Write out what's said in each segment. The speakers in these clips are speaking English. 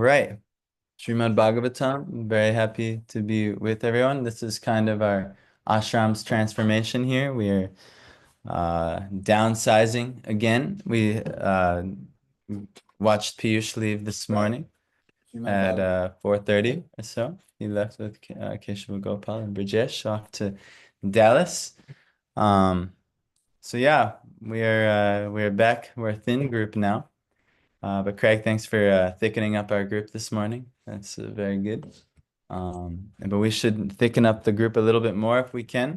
right. Srimad Bhagavatam. I'm very happy to be with everyone. This is kind of our ashram's transformation here. We're downsizing again. We watched Piyush leave this morning at 4:30 or so. He left with Keshava Gopal and Brijesh off to Dallas. Um, so yeah, we're back. We're a thin group now. But Craig, thanks for thickening up our group this morning. That's very good. But we should thicken up the group a little bit more if we can.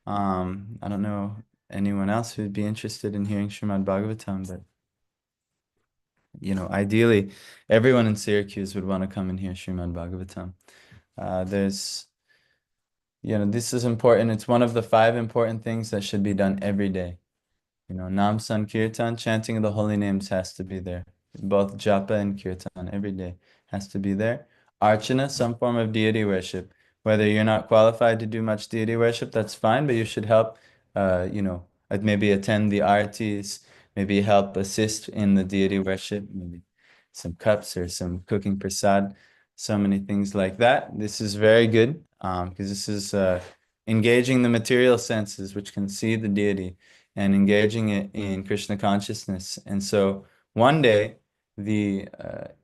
I don't know anyone else who'd be interested in hearing Srimad Bhagavatam, but ideally, everyone in Syracuse would want to come and hear Srimad Bhagavatam. There's, this is important. It's one of the five important things that should be done every day. Nam Sankirtan, chanting of the holy names has to be there. Both japa and kirtan every day has to be there. Archana, some form of deity worship. Whether you're not qualified to do much deity worship, that's fine, but you should help, maybe attend the artis, maybe help assist in the deity worship, maybe some cups or some cooking prasad, so many things like that. This is very good because this is engaging the material senses, which can see the deity and engaging it in Krishna consciousness. And so one day, the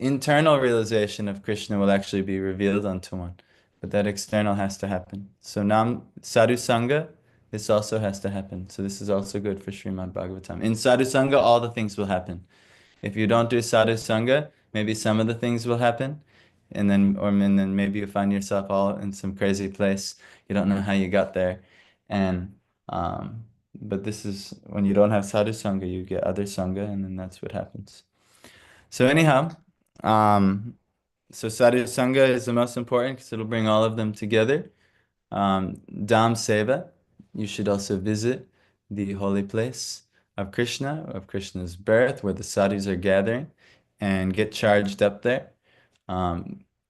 internal realization of Krishna will actually be revealed unto one, but that external has to happen. So Nam Sadhu Sangha, this also has to happen. So this is also good for Srimad Bhagavatam. In Sadhu Sangha, all the things will happen. If you don't do Sadhu Sangha, maybe some of the things will happen. And then maybe you find yourself all in some crazy place. You don't know how you got there. And but this is when you don't have sadhu sangha, you get other sangha, and then that's what happens. So anyhow, so sadhu sangha is the most important because it'll bring all of them together. Dham seva, you should also visit the holy place of Krishna, of Krishna's birth, where the sadhus are gathering, and get charged up there.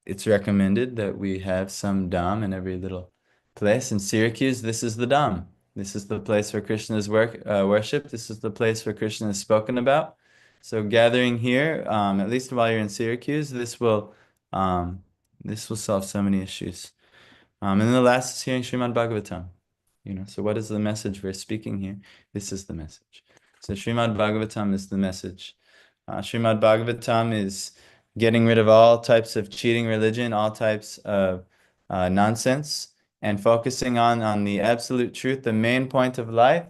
It's recommended that we have some dham in every little place. In Syracuse, this is the dham. This is the place where Krishna is worshipped. This is the place where Krishna is spoken about. So gathering here, at least while you're in Syracuse, this will solve so many issues. And then the last is hearing Srimad Bhagavatam. So what is the message we're speaking here? This is the message. So Srimad Bhagavatam is the message. Srimad Bhagavatam is getting rid of all types of cheating religion, all types of nonsense, and focusing on the absolute truth, the main point of life,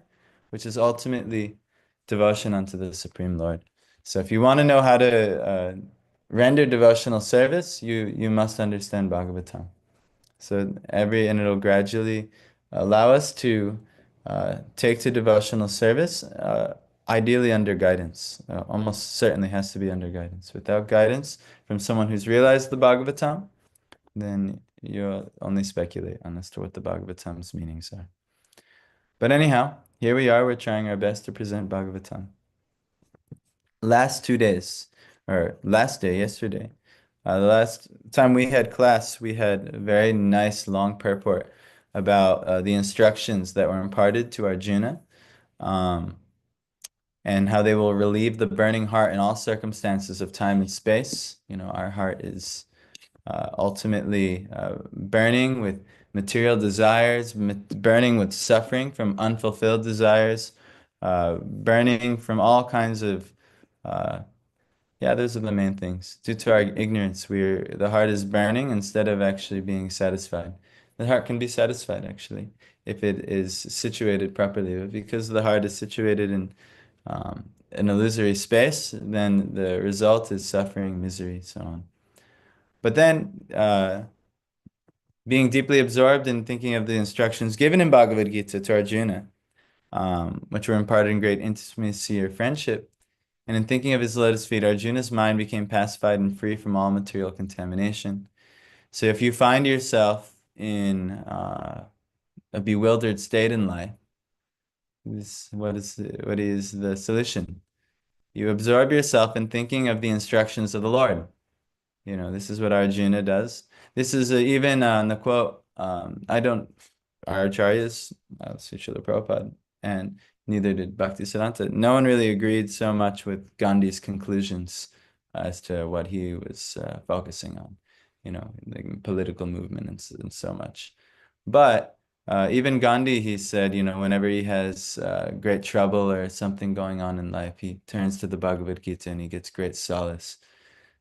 which is ultimately devotion unto the Supreme Lord. So if you want to know how to render devotional service, you must understand Bhagavatam. And it'll gradually allow us to take to devotional service, ideally under guidance. Almost certainly has to be under guidance. Without guidance from someone who's realized the Bhagavatam, then you'll only speculate on as to what the Bhagavatam's meanings are. But anyhow, here we are. We're trying our best to present Bhagavatam. Last 2 days, or last day, yesterday, the last time we had class, we had a very nice long purport about the instructions that were imparted to Arjuna, and how they will relieve the burning heart in all circumstances of time and space. Our heart is ultimately burning with material desires, burning with suffering from unfulfilled desires, burning from all kinds of yeah, those are the main things. Due to our ignorance, the heart is burning instead of actually being satisfied. The heart can be satisfied actually if it is situated properly, but because the heart is situated in an illusory space, then the result is suffering, misery, so on. But then, being deeply absorbed in thinking of the instructions given in Bhagavad Gita to Arjuna, which were imparted in great intimacy or friendship, and in thinking of his lotus feet, Arjuna's mind became pacified and free from all material contamination. So if you find yourself in a bewildered state in life, what is the solution? You absorb yourself in thinking of the instructions of the Lord. This is what Arjuna does. This is even on the quote, our acharyas, Srila Prabhupada, and neither did Bhaktisiddhanta. No one really agreed so much with Gandhi's conclusions as to what he was focusing on, the political movement and so much. But even Gandhi, he said, whenever he has great trouble or something going on in life, he turns to the Bhagavad Gita and he gets great solace.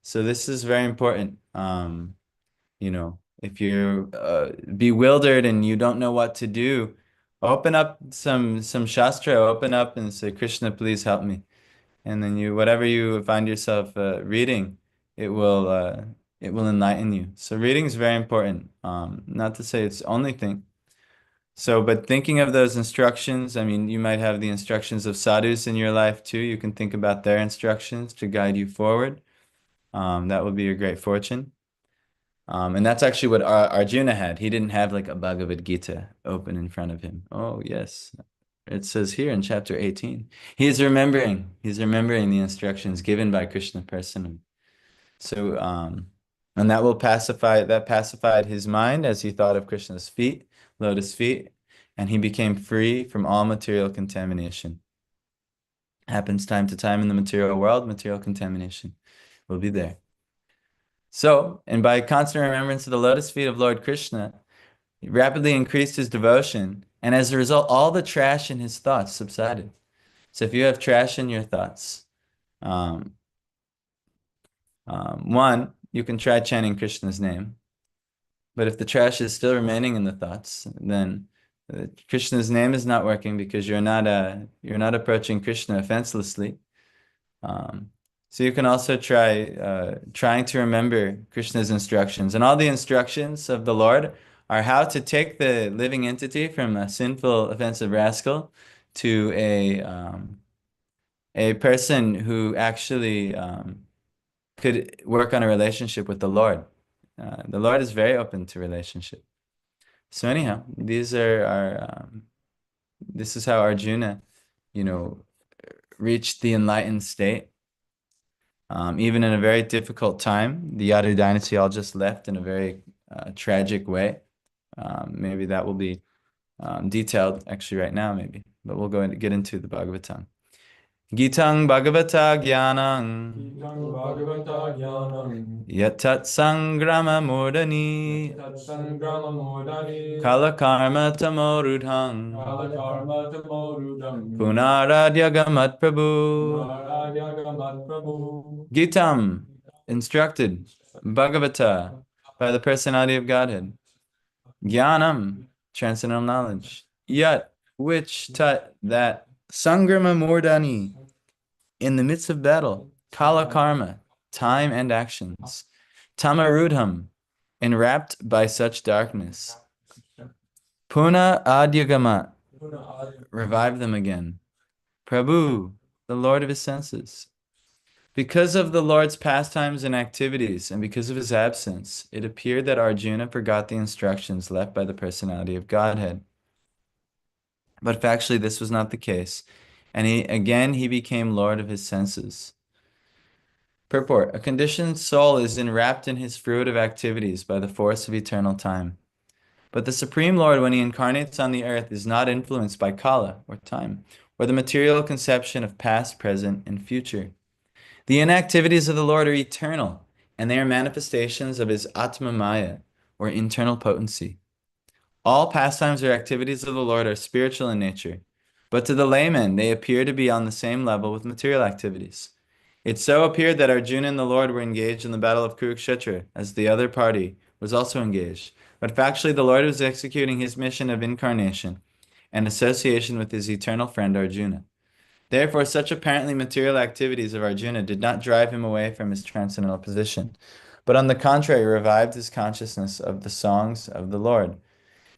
So this is very important. If you're bewildered and you don't know what to do, open up some shastra, open up and say, Krishna, please help me. And then whatever you find yourself reading, it will enlighten you. So reading is very important. Not to say it's the only thing. So, but thinking of those instructions, I mean, you might have the instructions of sadhus in your life too. You can think about their instructions to guide you forward. That would be your great fortune. And that's actually what Arjuna had. He didn't have like a Bhagavad Gita open in front of him. Oh, yes. It says here in chapter 18. He's remembering the instructions given by Krishna personally. So, and that pacified his mind as he thought of Krishna's feet, lotus feet, and he became free from all material contamination. Happens time to time in the material world, material contamination will be there. So, and by constant remembrance of the lotus feet of Lord Krishna, he rapidly increased his devotion, and as a result, all the trash in his thoughts subsided. So if you have trash in your thoughts, um, one, you can try chanting Krishna's name. But if the trash is still remaining in the thoughts, then Krishna's name is not working because you're not approaching Krishna offenselessly. So you can also try trying to remember Krishna's instructions. And all the instructions of the Lord are how to take the living entity from a sinful, offensive rascal to a person who actually could work on a relationship with the Lord. The Lord is very open to relationship. So anyhow, this is how Arjuna, reached the enlightened state. Even in a very difficult time, the Yadu dynasty all just left in a very tragic way. Maybe that will be detailed actually right now, maybe. But we'll go and get into the Bhagavatam. Gitang Bhagavata Gyanang Gitang Bhagavata Jnanam Yatat Sangrama Murdani Tatsangrama Modani Kalakarma Tamorudhang Kalakarma Tamorudam Punaradhyagamat Prabhu Naradhyagamat Prabhu Gitam, instructed, Bhagavata, by the personality of Godhead. Jnanam, transcendental knowledge. Yat, which tat, that. Sangrama Murdani, in the midst of battle. Kala karma, time and actions. Tamarudham, enwrapped by such darkness. Puna Adyagama, revive them again. Prabhu, the Lord of his senses. Because of the Lord's pastimes and activities, and because of his absence, it appeared that Arjuna forgot the instructions left by the personality of Godhead. But factually, this was not the case, and he became Lord of his senses. Purport: a conditioned soul is enwrapped in his fruitive activities by the force of eternal time. But the Supreme Lord, when he incarnates on the earth, is not influenced by Kala, or time, or the material conception of past, present, and future. The inactivities of the Lord are eternal, and they are manifestations of his Atma Maya, or internal potency. All pastimes or activities of the Lord are spiritual in nature, but to the layman they appear to be on the same level with material activities. It so appeared that Arjuna and the Lord were engaged in the battle of Kurukshetra, as the other party was also engaged. But factually, the Lord was executing his mission of incarnation and association with his eternal friend Arjuna. Therefore, such apparently material activities of Arjuna did not drive him away from his transcendental position, but on the contrary, revived his consciousness of the songs of the Lord,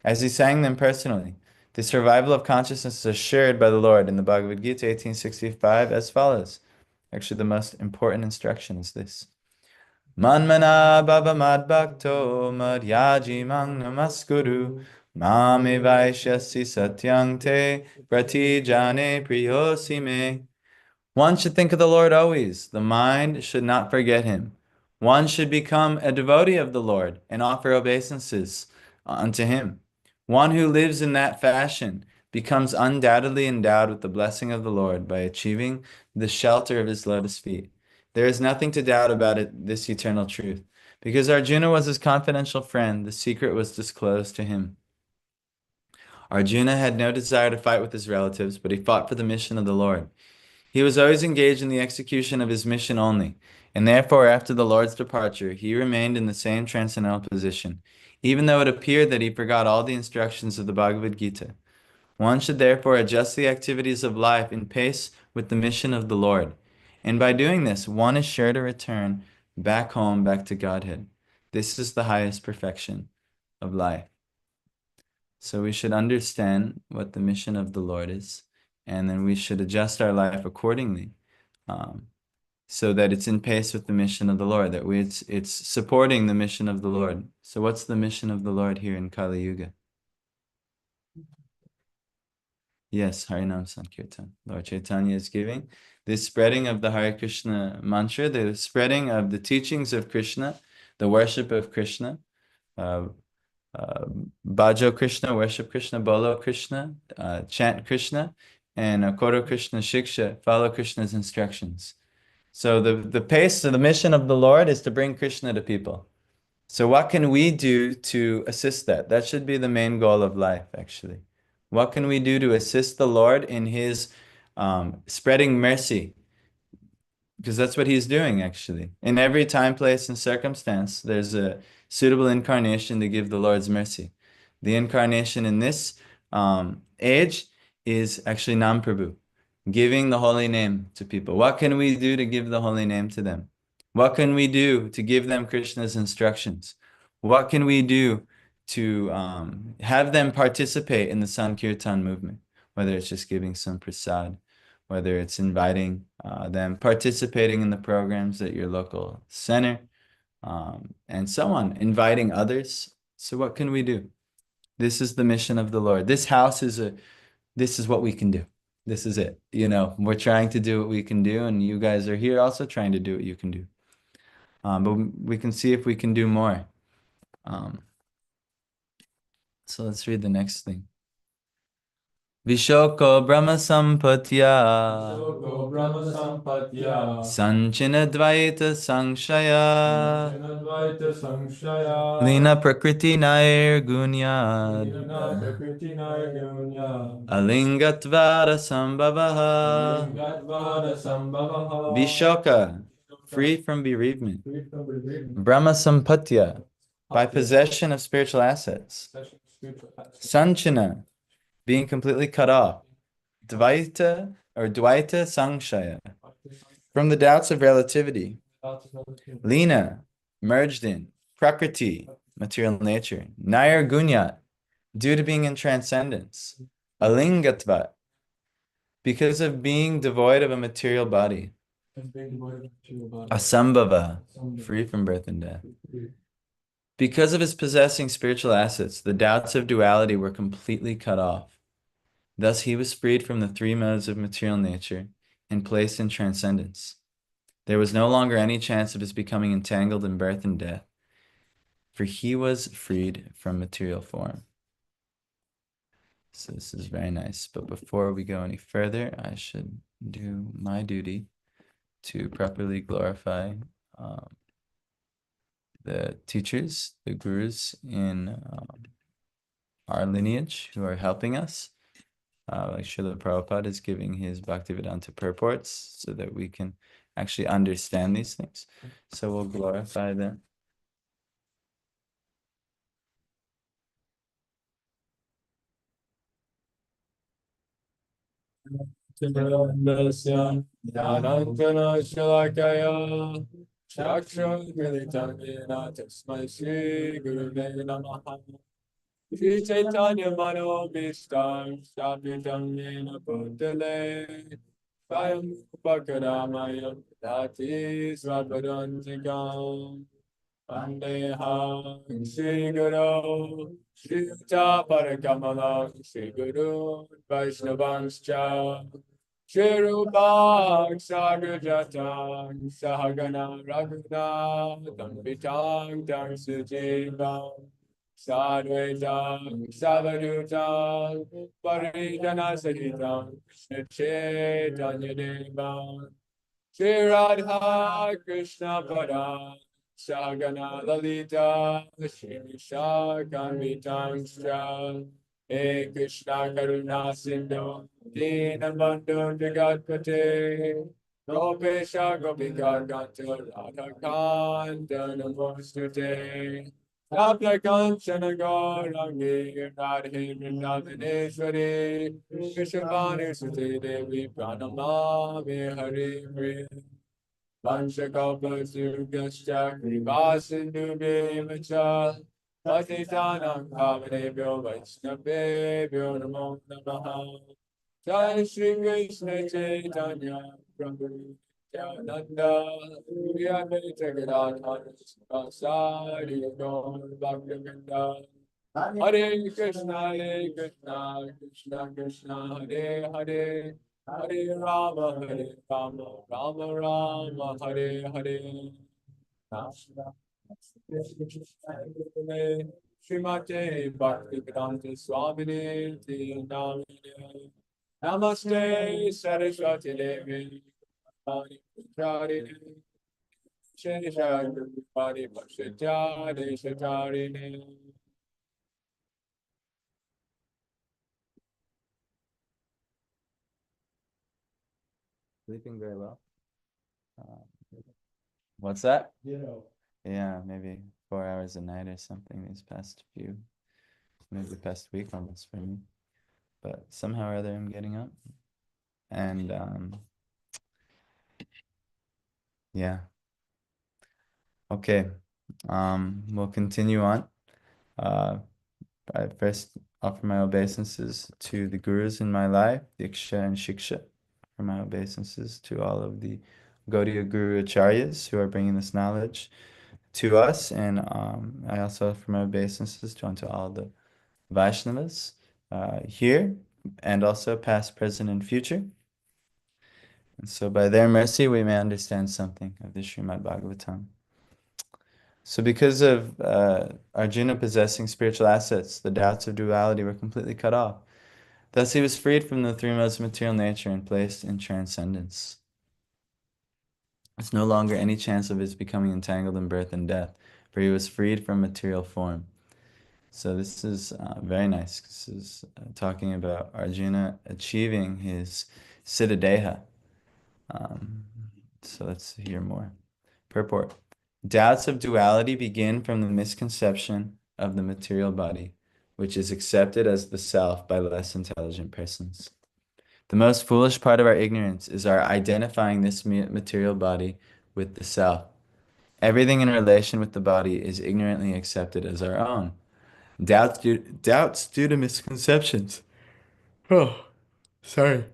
as he sang them personally. The survival of consciousness is assured by the Lord in the Bhagavad Gita 1865 as follows. Actually, the most important instruction is this. Manmana bhava madbhakto madhyaji mang namaskuru mame vaishyasi satyang te pratijane priyosi me. One should think of the Lord always. The mind should not forget him. One should become a devotee of the Lord and offer obeisances unto him. One who lives in that fashion becomes undoubtedly endowed with the blessing of the Lord by achieving the shelter of his lotus feet. There is nothing to doubt about it, this eternal truth. Because Arjuna was his confidential friend, the secret was disclosed to him. Arjuna had no desire to fight with his relatives, but he fought for the mission of the Lord. He was always engaged in the execution of his mission only, and therefore, after the Lord's departure, he remained in the same transcendental position, even though it appeared that he forgot all the instructions of the Bhagavad Gita. One should therefore adjust the activities of life in pace with the mission of the Lord. And by doing this, one is sure to return back home, back to Godhead. This is the highest perfection of life. So we should understand what the mission of the Lord is, and then we should adjust our life accordingly, um, so that it's in pace with the mission of the Lord, that it's supporting the mission of the Lord. So what's the mission of the Lord here in Kali Yuga? Yes, Harinam Sankirtan. Lord Chaitanya is giving this spreading of the Hare Krishna mantra, the spreading of the teachings of Krishna, the worship of Krishna, uh, Bhajo Krishna, worship Krishna, Bolo Krishna, chant Krishna, and Koro Krishna Shiksha, follow Krishna's instructions. So the pace, so the mission of the Lord is to bring Krishna to people. So what can we do to assist that? That should be the main goal of life, actually. What can we do to assist the Lord in his spreading mercy? Because that's what he's doing, actually. In every time, place, and circumstance, there's a suitable incarnation to give the Lord's mercy. The incarnation in this age is actually Nam Prabhu, giving the holy name to people. What can we do to give the holy name to them? What can we do to give them Krishna's instructions? What can we do to have them participate in the Sankirtan movement, whether it's just giving some prasad, whether it's inviting them, participating in the programs at your local center, and so on, inviting others. So what can we do? This is the mission of the Lord. This is what we can do. This is it. We're trying to do what we can do, and you guys are here also trying to do what you can do. But we can see if we can do more. So let's read the next thing. Vishoko Brahma Sampatya Soko Brahma Sampatya. Sanchina Dvaita Sangshaya Advaita Samshaya. Lina Prakriti Nair Gunyad Lina Prakriti Naigunya. Alingatvara Sambhavaha Lingatvada Sambhavaha. Vishoka, free from bereavement. Free from bereavement. Brahma Sampatya, by possession of spiritual assets. Sanchana, being completely cut off. Dvaita or Dvaita Sangshaya, from the doubts of relativity. Lina, merged in. Prakriti, material nature. Nair Gunya, due to being in transcendence. Alingatva, because of being devoid of a material body. Asambhava, free from birth and death. Because of his possessing spiritual assets, the doubts of duality were completely cut off. Thus he was freed from the three modes of material nature and placed in transcendence. There was no longer any chance of his becoming entangled in birth and death, for he was freed from material form. So this is very nice. But before we go any further, I should do my duty to properly glorify the teachers, the gurus in our lineage who are helping us. Like Srila Prabhupada is giving his Bhaktivedanta purports so that we can actually understand these things. So we'll glorify them. Dhananjana Shalakaya Chakshurmilitanena Tasmai Shri Gurave Namaha Shri Chaitanya Manobishtam Shapitam Yena Bhutale Svayam Upakaramayam Dati Svapadantikam Vandeham Shri Guru Shri Uta Parakamala Shri Guru Vaishnavanscha Shirupang Sagrajatang Sahagana Raghunatham Vitang Tang Sujivang Sadvaitang Savadutang Parijana Sahitam Krishna Chaitanya Devang Shri Radha Krishna Pada Sagana Lalita Shri Shakamitangscha He Krishna Karuna Sindhu Dinabandhu Jagatpate Gopesha Gopika Ganta Radha Kanta Namostute Tapta Kanchana Gaurangi Radhe Vrindavaneshwari Vishwavani Sute Devi Pranamami Hari Hari Vanshakapasurgascha Krivasinubhemacha Patitanam Pavanebhyo Vaishnavebhyo Namo Namaha Jai Shri Krishna Chaitanya Prabhu Nityananda Advaita Gadadhara Sivasari Gaur Bhaktivinoda Hare Krishna, Krishna Krishna, Hare Hare, Hare Rama, Rama Rama, Hare Hare. Srimate Bhaktivedanta Swamini Namine Namaste Saraswati Devi Pujari Shesha Pari Pashatari Shatari. Sleeping very well. What's that? Yeah, maybe 4 hours a night or something these past few, maybe the past week almost for me. But somehow or other I'm getting up. And yeah. Okay. We'll continue on. I first offer my obeisances to the gurus in my life, Diksha and Shiksha. Offer my obeisances to all of the Gaudiya Guru Acharyas who are bringing this knowledge to us. And I also offer my obeisances to unto all the Vaishnavas here, and also past, present, and future. And so by their mercy, we may understand something of the Srimad Bhagavatam. So because of Arjuna possessing spiritual assets, the doubts of duality were completely cut off. Thus he was freed from the three modes of material nature and placed in transcendence. There's no longer any chance of his becoming entangled in birth and death, for he was freed from material form. So this is very nice. This is talking about Arjuna achieving his Siddhadeha. So let's hear more. Purport. Doubts of duality begin from the misconception of the material body, which is accepted as the self by less intelligent persons. The most foolish part of our ignorance is our identifying this material body with the self. Everything in relation with the body is ignorantly accepted as our own. Doubts due to misconceptions. Oh, sorry.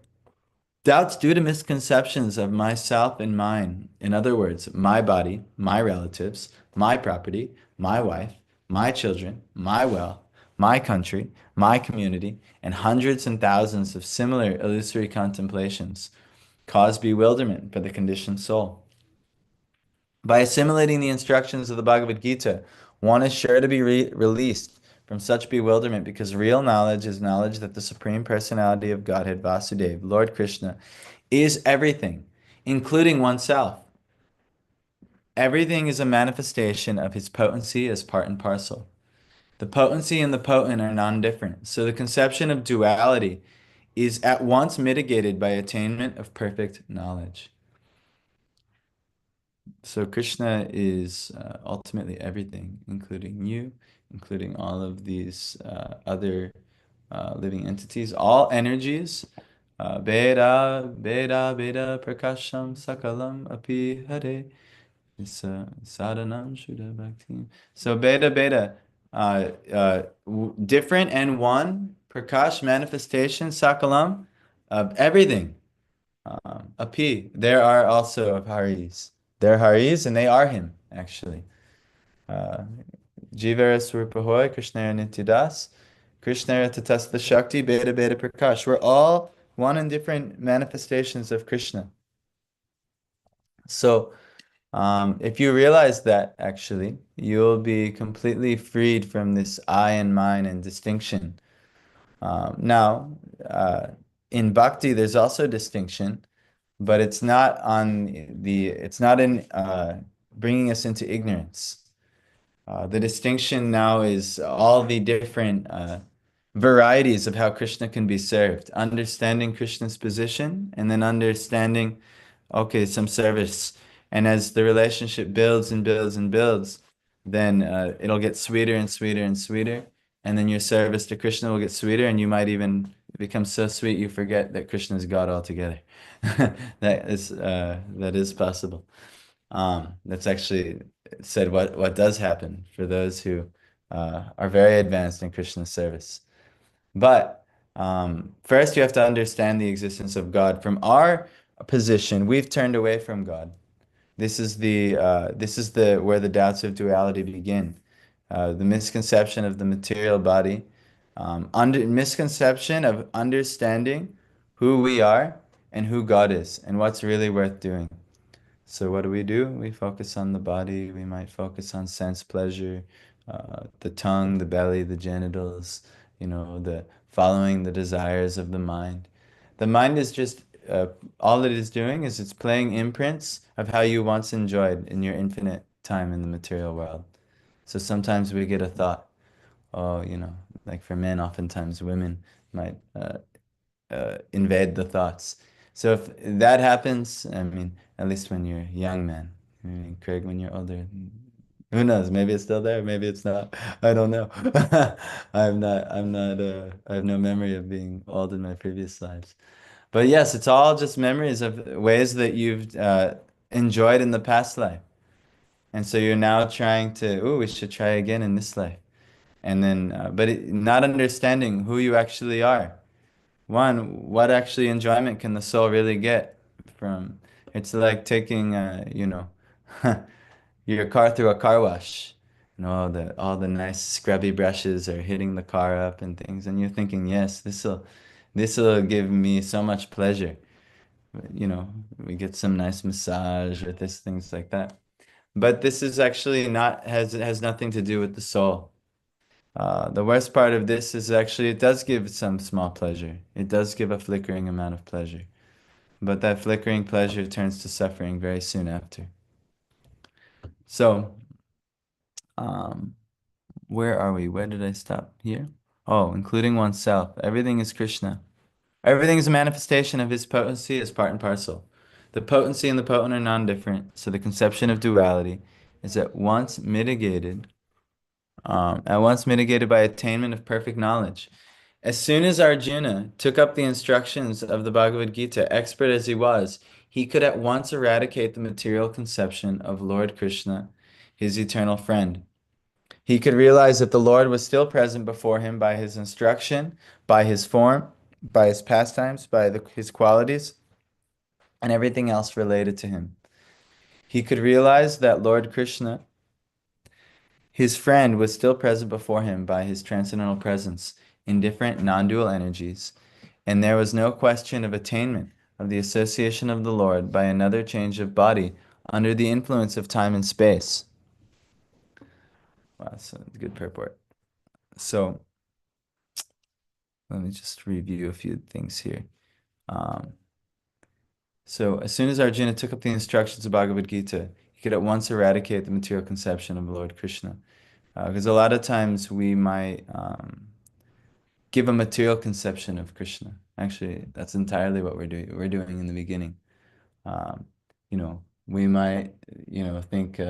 Doubts due to misconceptions of myself and mine. In other words, my body, my relatives, my property, my wife, my children, my wealth, my country, my community, and hundreds and thousands of similar illusory contemplations cause bewilderment for the conditioned soul. By assimilating the instructions of the Bhagavad Gita, one is sure to be released from such bewilderment because real knowledge is knowledge that the Supreme Personality of Godhead, Vasudeva, Lord Krishna, is everything, including oneself. Everything is a manifestation of his potency as part and parcel. The potency and the potent are non-different, so the conception of duality is at once mitigated by attainment of perfect knowledge. So Krishna is ultimately everything, including you, including all of these other living entities, all energies. Veda, Prakasham, Sakalam, Api, Hare. It's Sadhanam, Shuddha Bhakti. So Veda, different and one, Prakash, manifestation, Sakalam, of everything. Api, there are also Haris. They're Haris and they are him, actually. Jivara Swarupahoy, Krishnara Nityadas, Krishnara Tatastha Shakti, Beta Prakash. We're all one and different manifestations of Krishna. So, if you realize that, actually, you'll be completely freed from this I and mine and distinction. Now, in bhakti, there's also distinction. but it's not on it's not in bringing us into ignorance. The distinction now is all the different varieties of how Krishna can be served, understanding Krishna's position, and then understanding, okay, some service. And as the relationship builds and builds and builds, then it'll get sweeter and sweeter and sweeter. And then your service to Krishna will get sweeter, and you might even become so sweet you forget that Krishna is God altogether. That is possible. That's actually said what does happen for those who are very advanced in Krishna service. But first, you have to understand the existence of God. From our position, we've turned away from God. This is the where the doubts of duality begin. The misconception of the material body, under misconception of understanding who we are and who God is and what's really worth doing. So what do? We focus on the body. We might focus on sense pleasure, the tongue, the belly, the genitals, the following the desires of the mind. The mind is just all it is doing is it's playing imprints of how you once enjoyed in your infinite time in the material world. So sometimes we get a thought, oh, like for men, oftentimes women might invade the thoughts. So if that happens, I mean, at least when you're a young man, I mean, Craig, when you're older, who knows? Maybe it's still there, maybe it's not. I don't know. I have no memory of being old in my previous lives. But yes, it's all just memories of ways that you've enjoyed in the past life. And so you're now trying to, oh, we should try again in this life. And then, not understanding who you actually are. One, what actually enjoyment can the soul really get from? It's like taking, your car through a car wash. All the nice scrubby brushes are hitting the car up and things, and you're thinking, yes, this'll give me so much pleasure. We get some nice massage or this things like that. But this is actually not has nothing to do with the soul. The worst part of this is actually it does give some small pleasure. It does give a flickering amount of pleasure. But that flickering pleasure turns to suffering very soon after. So, um, where are we? Where did I stop? Here? Oh, including oneself. Everything is Krishna. Everything is a manifestation of his potency as part and parcel. The potency and the potent are non-different, so the conception of duality is at once mitigated by attainment of perfect knowledge. As soon as Arjuna took up the instructions of the Bhagavad Gita, expert as he was, he could at once eradicate the material conception of Lord Krishna, his eternal friend. He could realize that the Lord was still present before him by his instruction, by his form, by his pastimes, by his qualities, and everything else related to him. He could realize that Lord Krishna, his friend, was still present before him by his transcendental presence in different non-dual energies, and there was no question of attainment of the association of the Lord by another change of body under the influence of time and space. Wow, that's a good purport. So let me just review a few things here. Um, so as soon as Arjuna took up the instructions of Bhagavad Gita, he could at once eradicate the material conception of Lord Krishna. Because a lot of times we might give a material conception of Krishna. Actually, that's entirely what we're doing. We're doing in the beginning. Um, we might, think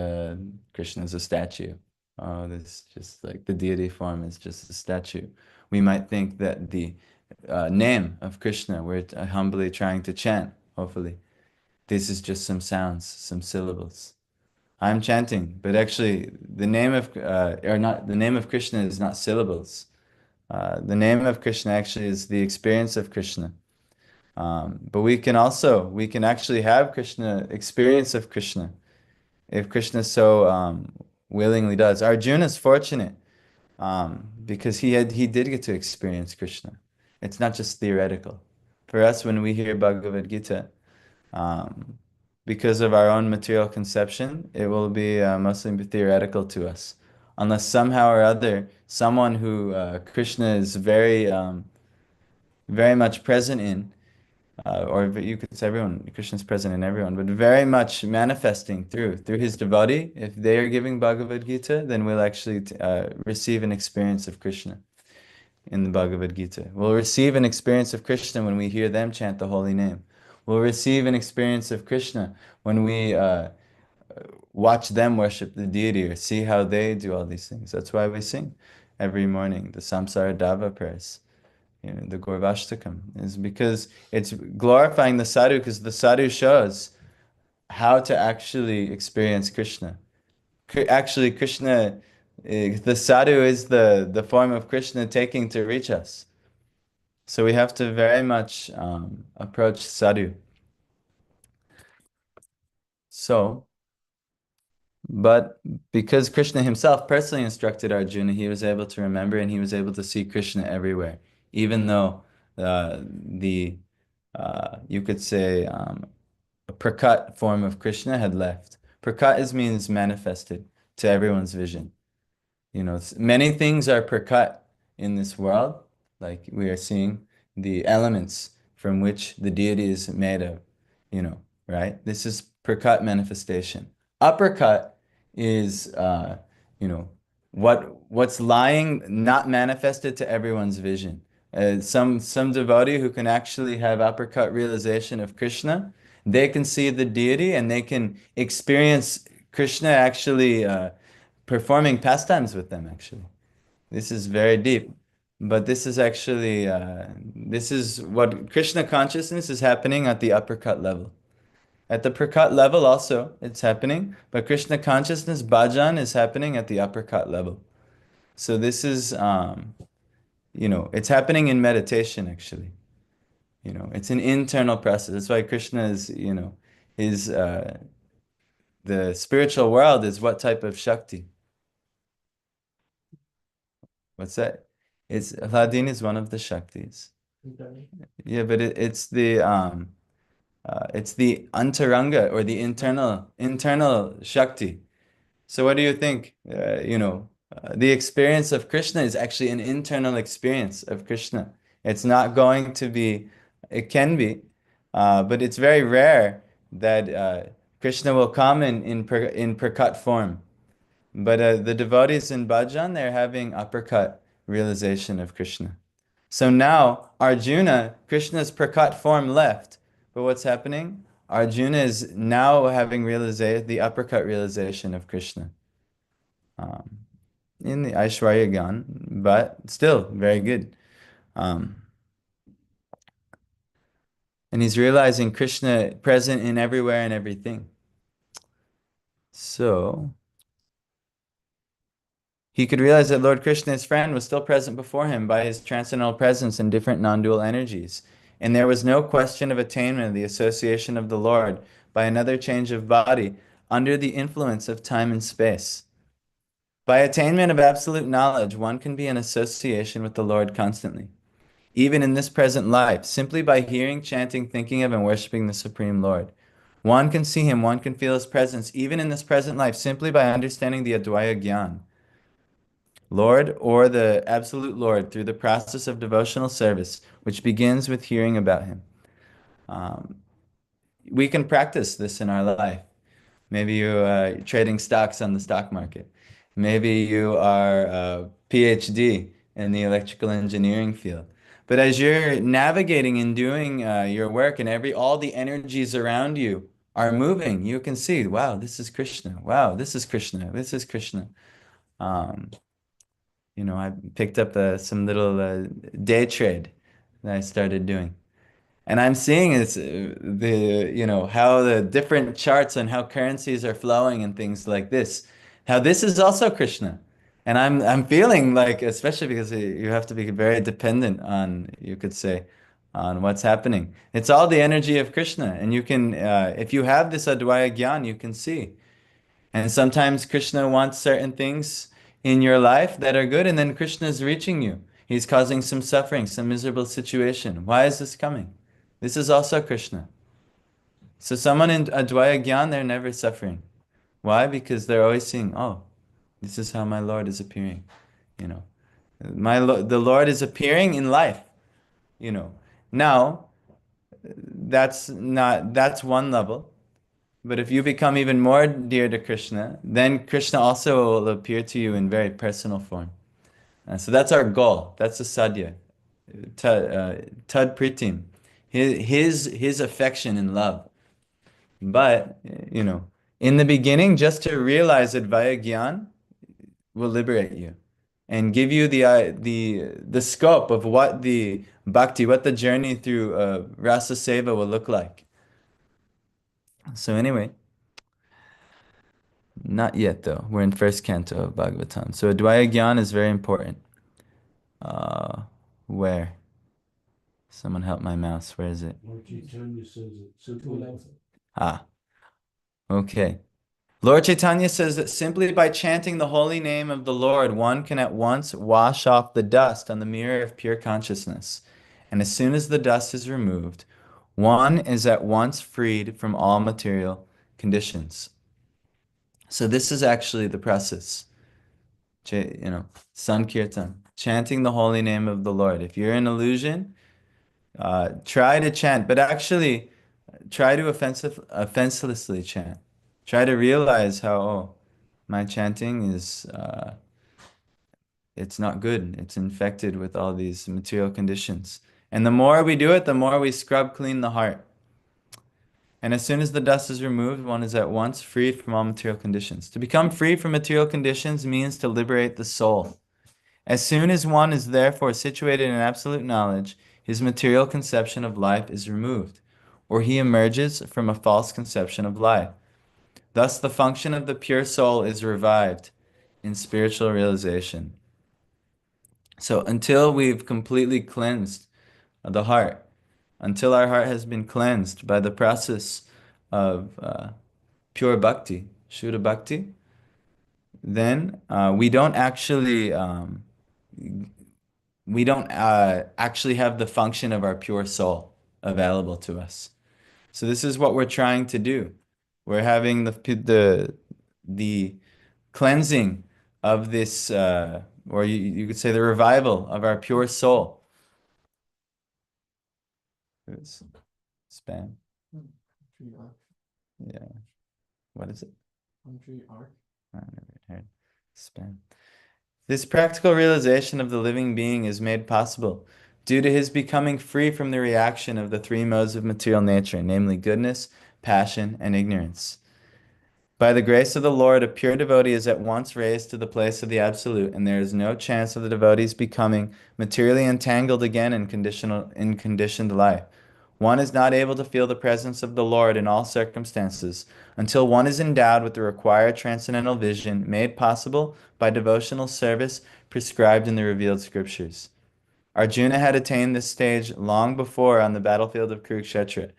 Krishna is a statue. Oh, this just like the deity form is just a statue. We might think that the name of Krishna, we're humbly trying to chant, hopefully. This is just some sounds, some syllables. I'm chanting, but actually the name of, or not, the name of Krishna is not syllables. The name of Krishna actually is the experience of Krishna. But we can actually have Krishna, experience of Krishna, if Krishna so willingly does. Arjuna is fortunate because he did get to experience Krishna. It's not just theoretical. For us, when we hear Bhagavad Gita, um, because of our own material conception, it will be mostly theoretical to us. Unless somehow or other, someone who Krishna is very, very much present in, or you could say everyone, Krishna is present in everyone, but very much manifesting through his devotee. If they are giving Bhagavad Gita, then we'll actually receive an experience of Krishna in the Bhagavad Gita. We'll receive an experience of Krishna when we hear them chant the holy name. We'll receive an experience of Krishna when we watch them worship the deity or see how they do all these things. That's why we sing every morning the Samsara Dava prayers, the Gaurvashtakam, is because it's glorifying the sadhu, because the sadhu shows how to actually experience Krishna. Actually, Krishna, the sadhu is the form of Krishna taking to reach us. So we have to very much approach sadhu. So, but because Krishna himself personally instructed Arjuna, he was able to remember and he was able to see Krishna everywhere, even though the you could say a prakat form of Krishna had left. Prakat is means manifested to everyone's vision. Many things are prakat in this world, like we are seeing the elements from which the deity is made of, right? This is prakat manifestation. Uppercut is, you know, what's lying not manifested to everyone's vision. Some devotee who can actually have uppercut realization of Krishna, they can see the deity and they can experience Krishna actually performing pastimes with them, actually. This is very deep. But this is actually, this is what Krishna consciousness is happening at the uppercut level. At the prakat level also, it's happening, but Krishna consciousness, bhajan, is happening at the uppercut level. So this is, it's happening in meditation, actually. It's an internal process. That's why Krishna is, is, the spiritual world is what type of Shakti? What's that? It's Hladin is one of the Shaktis. Yeah, but it's the antaranga or the internal Shakti. So what do you think? The experience of Krishna is actually an internal experience of Krishna. It's not going to be, it can be, but it's very rare that Krishna will come in prakat form. But the devotees in bhajan, they're having uppercut realization of Krishna. So now Arjuna, Krishna's prakat form left. But what's happening? Arjuna is now having realization, the uppercut realization of Krishna um, in the Aishwarya Gan, but still very good. Um, and he's realizing Krishna present in everywhere and everything. So he could realize that Lord Krishna, his friend, was still present before him by his transcendental presence in different non-dual energies. And there was no question of attainment of the association of the Lord by another change of body under the influence of time and space. By attainment of absolute knowledge, one can be in association with the Lord constantly, even in this present life, simply by hearing, chanting, thinking of, and worshiping the Supreme Lord. One can see him, one can feel his presence, even in this present life, simply by understanding the Advaya Gyan. Lord, or the absolute Lord, through the process of devotional service, which begins with hearing about him. Um, we can practice this in our life. Maybe you're trading stocks on the stock market. Maybe you are a PhD in the electrical engineering field. But as you're navigating and doing your work and all the energies around you are moving, you can see, wow, this is Krishna. Wow, this is Krishna. This is Krishna. Um, I picked up some little day trade that I started doing. And I'm seeing how the different charts and how currencies are flowing and things like this. How this is also Krishna. And I'm feeling like, especially because you have to be very dependent on, you could say, on what's happening. It's all the energy of Krishna. And you can, if you have this Advaya Gyan, you can see. And sometimes Krishna wants certain things in your life that are good, and then Krishna is reaching you. He's causing some suffering, some miserable situation. Why is this coming? This is also Krishna. So someone in Advaya Gyan, they're never suffering. Why? Because they're always seeing, oh, this is how my Lord is appearing. You know, the Lord is appearing in life. You know, now that's one level. But if you become even more dear to Krishna, then Krishna also will appear to you in very personal form. So that's our goal. That's the sadhya. Tad pritim. His affection and love. But, in the beginning, just to realize that Vaya Gyan will liberate you and give you the scope of what the bhakti, what the journey through Rasa Seva will look like. So anyway, not yet though. We're in first canto of Bhagavatam. So Advaya Gyan is very important. Uh, where? Someone help my mouse. Where is it? Lord Chaitanya says it simply. Ah, okay. Lord Chaitanya says that simply by chanting the holy name of the Lord, one can at once wash off the dust on the mirror of pure consciousness. And as soon as the dust is removed, one is at once freed from all material conditions. So this is actually the process. Sankirtan, chanting the holy name of the Lord. If you're in illusion, try to chant, but actually try to offenselessly chant. Try to realize how, my chanting is, it's not good. It's infected with all these material conditions. And the more we do it, the more we scrub clean the heart. And as soon as the dust is removed, one is at once freed from all material conditions. To become free from material conditions means to liberate the soul. As soon as one is therefore situated in absolute knowledge, his material conception of life is removed, or he emerges from a false conception of life. Thus, the function of the pure soul is revived in spiritual realization. So, until we've completely cleansed the heart, until our heart has been cleansed by the process of pure bhakti, Shuddha bhakti, then we don't actually have the function of our pure soul available to us. So this is what we're trying to do. We're having the cleansing of this, or you could say the revival of our pure soul. It's spam. Yeah. What is it? I never heard. Spam. This practical realization of the living being is made possible due to his becoming free from the reaction of the three modes of material nature, namely goodness, passion, and ignorance. By the grace of the Lord, a pure devotee is at once raised to the place of the Absolute, and there is no chance of the devotee's becoming materially entangled again in conditioned life. One is not able to feel the presence of the Lord in all circumstances until one is endowed with the required transcendental vision made possible by devotional service prescribed in the revealed scriptures. Arjuna had attained this stage long before on the battlefield of Kurukshetra,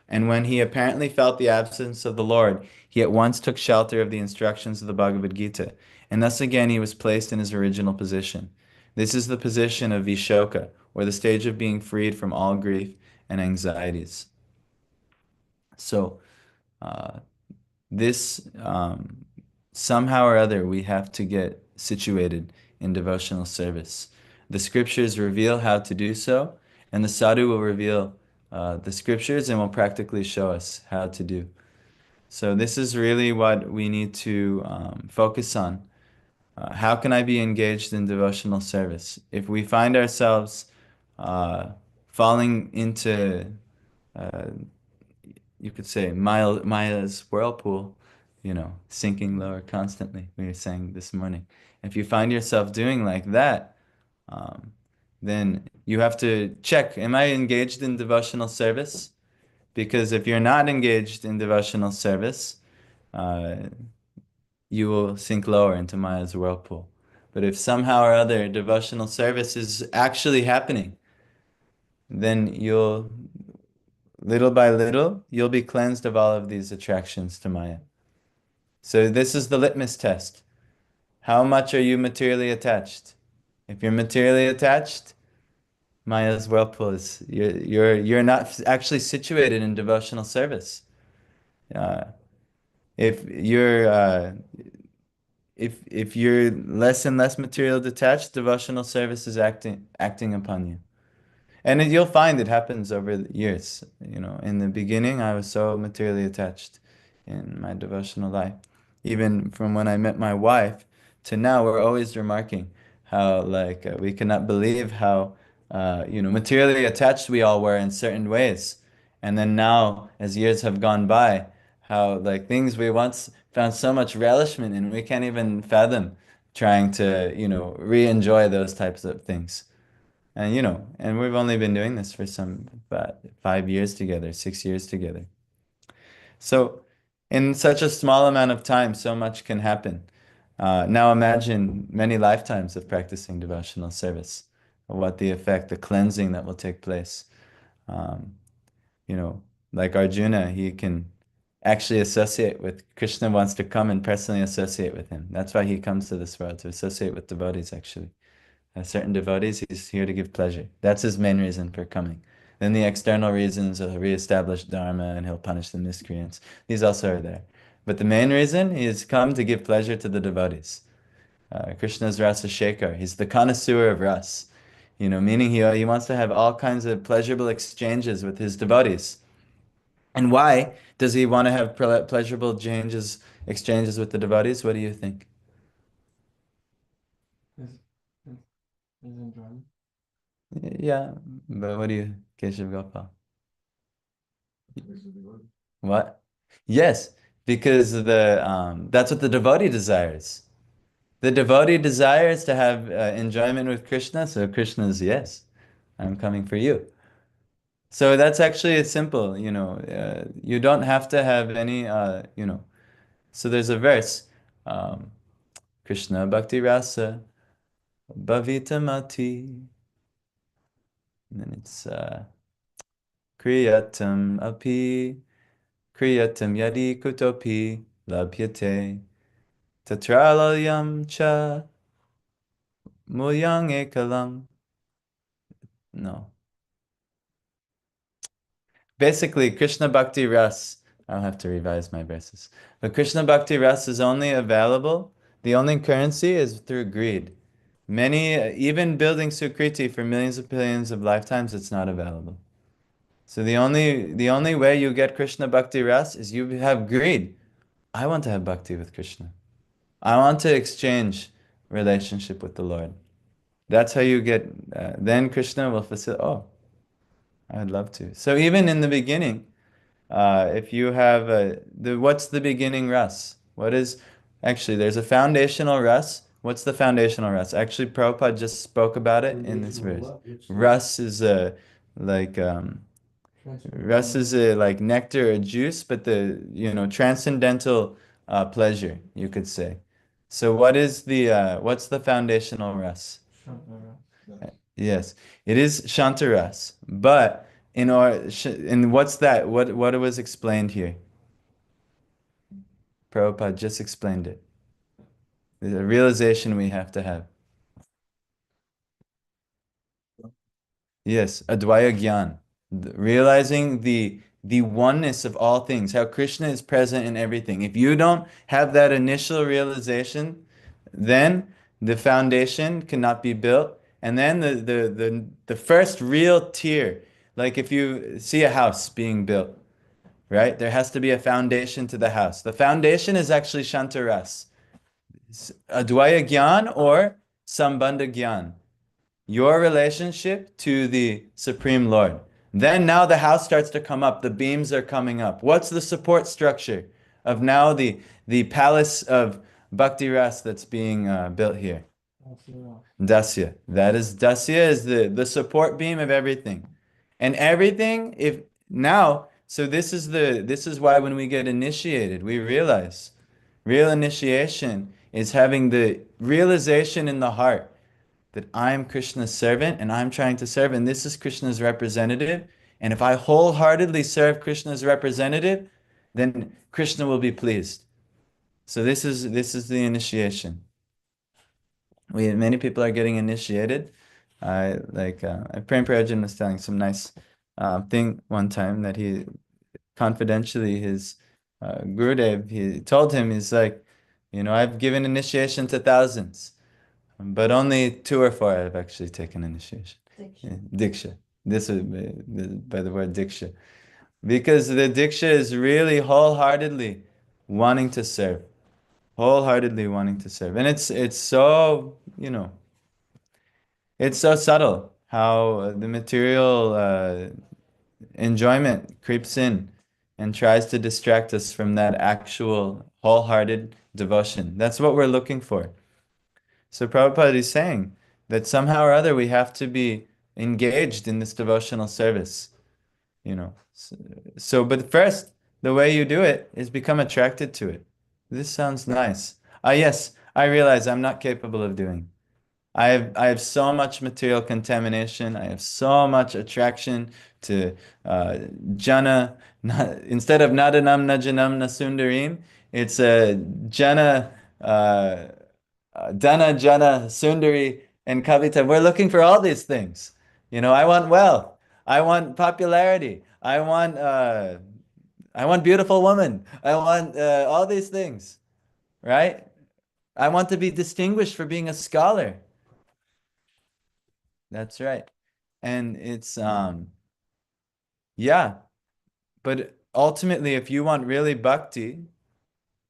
and when he apparently felt the absence of the Lord, he at once took shelter of the instructions of the Bhagavad Gita, and thus again he was placed in his original position. This is the position of Vishoka, or the stage of being freed from all grief and anxieties. So, this somehow or other we have to get situated in devotional service. The scriptures reveal how to do so, and the sadhu will reveal the scriptures and will practically show us how to do. So this is really what we need to focus on. How can I be engaged in devotional service? If we find ourselves falling into you could say Maya's whirlpool, sinking lower constantly. We were saying this morning. If you find yourself doing like that, then you have to check, am I engaged in devotional service? Because if you're not engaged in devotional service, uh, you will sink lower into Maya's whirlpool. But if somehow or other devotional service is actually happening, then little by little, you'll be cleansed of all of these attractions to Maya. So this is the litmus test. How much are you materially attached? If you're materially attached, Maya's whirlpool is you're not actually situated in devotional service. Uh, if you're if you're less and less material detached, devotional service is acting upon you. And you'll find it happens over the years. In the beginning, I was so materially attached in my devotional life. Even from when I met my wife to now, we're always remarking how, like, we cannot believe how, materially attached we all were in certain ways. And then now, as years have gone by, how, like, things we once found so much relishment in, we can't even fathom trying to, re-enjoy those types of things. And we've only been doing this for some about 5 years together, 6 years together. So, in such a small amount of time, so much can happen. Now imagine many lifetimes of practicing devotional service, what the effect, the cleansing that will take place. Um, you know, like Arjuna, he can actually associate with Krishna, wants to come and personally associate with him. That's why he comes to this world, to associate with devotees, actually. Certain devotees, he's here to give pleasure. That's his main reason for coming. Then the external reasons are reestablish Dharma and he'll punish the miscreants. These also are there. But the main reason is come to give pleasure to the devotees. Krishna's Rasa Shekhar. He's the connoisseur of ras. Meaning he wants to have all kinds of pleasurable exchanges with his devotees. And why does he want to have pleasurable exchanges with the devotees? What do you think? Is enjoyment. Yeah, but what do you, Keshav Gopal? What? Yes, because that's what the devotee desires. The devotee desires to have enjoyment with Krishna, so Krishna's yes, I'm coming for you. So that's actually it's simple, you don't have to have any, So there's a verse, Krishna Bhakti Rasa Bhavitamati, and then it's Kriyatam Api. Kriyatam yadi kutopi labhyate tatralayam cha mulyang ekalam. No. Basically, Krishna Bhakti Ras, I'll have to revise my verses. But Krishna Bhakti Ras is only available, the only currency is through greed. Even building Sukriti for millions of billions of lifetimes, it's not available. So the only way you get Krishna Bhakti Ras is you have greed. I want to have bhakti with Krishna. I want to exchange relationship with the Lord. That's how you get, then Krishna will facilitate. Oh, I'd love to. So even in the beginning, if you have what's the beginning ras? Actually, there's a foundational ras. What's the foundational ras? Actually, Prabhupada just spoke about it in this verse. Ras is like, Ras is like nectar or juice, but the transcendental pleasure, you could say. So what's the foundational ras? Yes, it is Shantaras, but in what's that? What was explained here? Prabhupada just explained it. There's a realization we have to have. Yes, Advaya Gyan. Realizing the oneness of all things, how Krishna is present in everything. If you don't have that initial realization, then the foundation cannot be built. And then the first real tier, like if you see a house being built, right? There has to be a foundation to the house. The foundation is actually Shantaras. Advaya Gyan or Sambandha Gyan, your relationship to the Supreme Lord. Then now the house starts to come up, the beams are coming up. What's the support structure of now the palace of Bhakti Ras that's being built here? Dasya. Dasya is the support beam of everything. And everything, if now, so this is why when we get initiated, we realize real initiation is having the realization in the heart that I'm Krishna's servant and I'm trying to serve, and this is Krishna's representative. And if I wholeheartedly serve Krishna's representative, then Krishna will be pleased. So this is the initiation. Many people are getting initiated. Prem Prarajan was telling some nice thing one time that he confidentially his Gurudev, he told him, he's like, I've given initiation to thousands. But only 2 or 4 have actually taken initiation. Diksha. Yeah, Diksha. This is by the word diksha. Because the diksha is really wholeheartedly wanting to serve. Wholeheartedly wanting to serve. And it's so, it's so subtle how the material enjoyment creeps in and tries to distract us from that actual wholehearted devotion. That's what we're looking for. So Prabhupada is saying that somehow or other we have to be engaged in this devotional service, you know. But first, the way you do it is become attracted to it. This sounds nice. Ah, yes, I realize I'm not capable of doing. I have so much material contamination. I have so much attraction to jana. Instead of nadanam najanam nasundarim, it's a jana, dana jana sundari and kavita. We're looking for all these things. I want wealth. I want popularity. I want beautiful woman. I want all these things, right? I want to be distinguished for being a scholar. That's right. And it's yeah, but ultimately if you want really bhakti,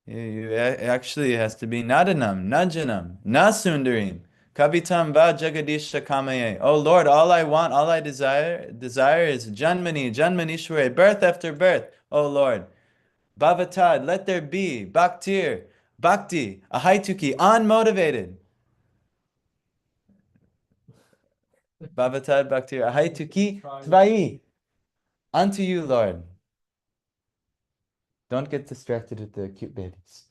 actually it has to be nadanam, najanam, nasundarim, kavitam va jagadisha kamaye. Oh Lord, all I want, all I desire is janmani, janmanishware, birth after birth. Oh Lord, bhavatad, let there be bhaktir, bhakti, ahaituki, unmotivated. Bhavatad bhaktir, ahaituki, tvai. Unto you, Lord. Don't get distracted with the cute babies.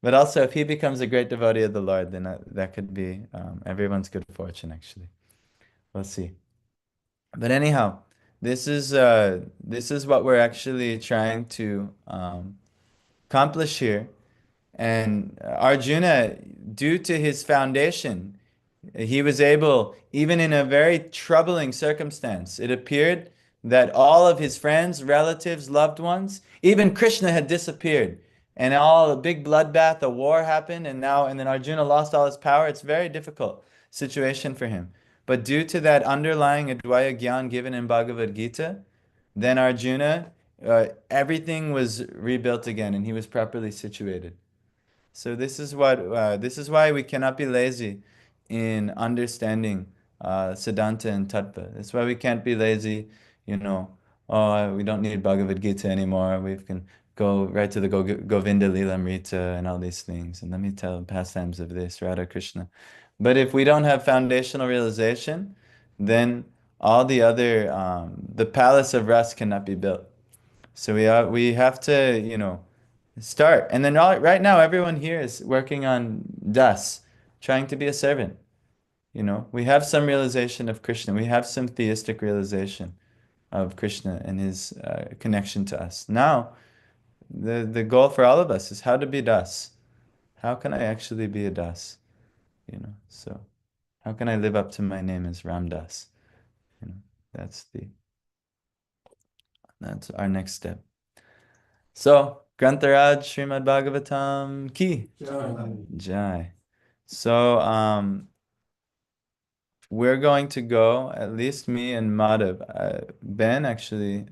But also, if he becomes a great devotee of the Lord, then that could be everyone's good fortune, actually. We'll see. But anyhow, this is what we're actually trying to accomplish here. And Arjuna, due to his foundation, he was able, even in a very troubling circumstance, it appeared that all of his friends, relatives, loved ones, even Krishna had disappeared. And all a big bloodbath, a war happened, and then Arjuna lost all his power. It's a very difficult situation for him. But due to that underlying Advaya Gyan given in Bhagavad Gita, then Arjuna, everything was rebuilt again, and he was properly situated. So this is why we cannot be lazy in understanding Siddhanta and Tattva. That's why we can't be lazy, you know. Oh, we don't need Bhagavad Gita anymore. We can go right to the Govinda Lilamrita and all these things. And let me tell pastimes of this, Radha Krishna. But if we don't have foundational realization, then all the other the palace of rest cannot be built. So we have to, start. And then right now, everyone here is working on das, trying to be a servant. We have some realization of Krishna. We have some theistic realization of Krishna and his connection to us. Now, the goal for all of us is how to be das. How can I actually be a das? So how can I live up to my name as Ram Das? That's our next step. So, Grantharaj, Srimad Bhagavatam ki jai. So, we're going to go, at least me and Madhav. Ben actually,